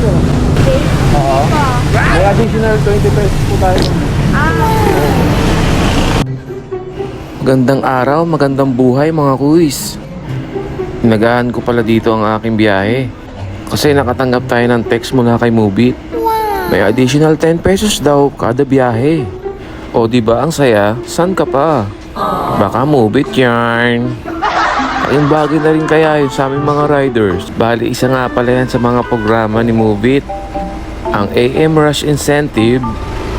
Kasyo. Okay. Oo. May additional 20 pesos po tayo. Magandang araw, magandang buhay mga kuis. Inagahan ko pala dito ang aking biyahe kasi nakatanggap tayo ng text mula kay Mubit. May additional 10 pesos daw kada biyahe. O diba ang saya? San ka pa? Baka Mubit yarn. Ayun bagay na rin kaya yun sa aming mga riders. Bali isa nga pala yan sa mga programa ni Mubit. Ang AM Rush Incentive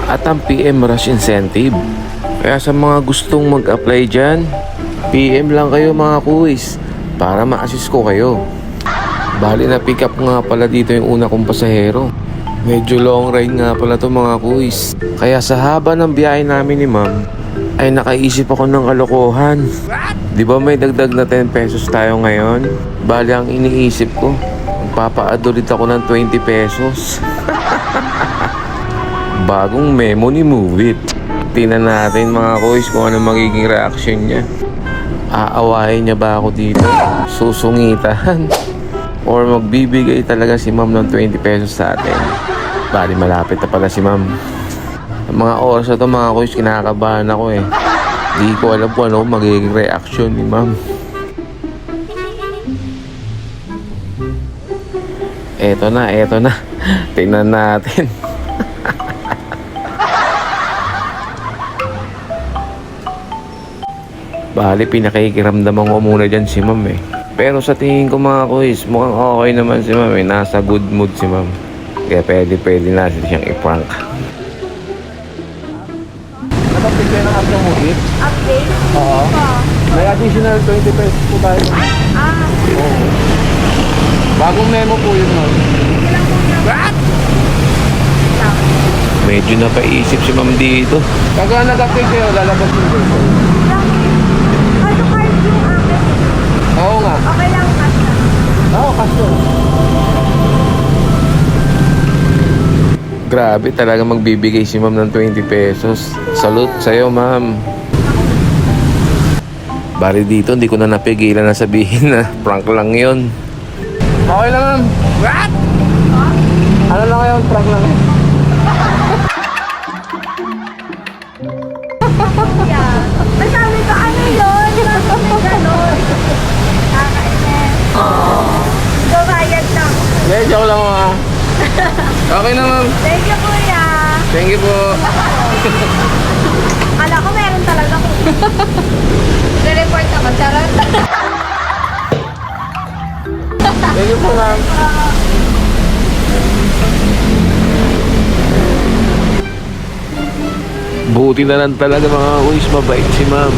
at ang PM Rush Incentive. Kaya sa mga gustong mag-apply dyan, PM lang kayo mga kuis para ma-assist ko kayo. Bali na pick up nga pala dito yung una kong pasahero. Medyo long ride nga pala to mga kuis. Kaya sa haba ng biyahe namin ni ma'am, ay nakaisip ako ng kalokohan. Di ba may dagdag na 10 pesos tayo ngayon? Bali ang iniisip ko, magpapa-add ulit ako ng 20 pesos. Bagong memo ni Mubit. Tingnan natin mga kuis kung ano magiging reaction niya. Aawahin niya ba ako dito? Susungitan? Or magbibigay talaga si ma'am ng 20 pesos sa atin? Bali malapit na pala si ma'am. Sa mga oras na ito mga kuis, kinakabahan ako eh. Hindi ko alam kung ano magiging reaction ni ma'am. Eto na. Tingnan natin. Bali, pinakikiramdaman ko muna dyan si ma'am eh. Pero sa tingin ko mga kuis, mukhang okay naman si ma'am eh. Nasa good mood si ma'am. Kaya pwede natin siyang i-prank. Nakapit kayo ng app ng Mubit? Update? Oo. May additional 20 pesos po tayo. Oo. Bagong memo po yun, ma'am. Medyo napaisip si ma'am dito. Pagka nag-update kayo, lalabas yung peso. Ano card yung akin? Oo nga. Okay lang kasi. Oo, Kasyo. Grabe talaga magbibigay si ma'am ng 20 pesos. Salute sa'yo ma'am. Bali dito, hindi ko na napigilan na sabihin na prank lang yun. Okay lang, ma'am. What? Ano lang ngayon? Prank lang yun. Yeah. Masabi ko, ano yun? Bakit may ganon? Nakakainis. Gabayad lang. Hindi, joke lang mga. Okay na, ma'am. Thank you, kuya. Thank you po. Kala ko meron talaga ko. Re-report ako, charot. Thank you po, ma'am. Buti na lang talaga mga kuis, mabait si ma'am.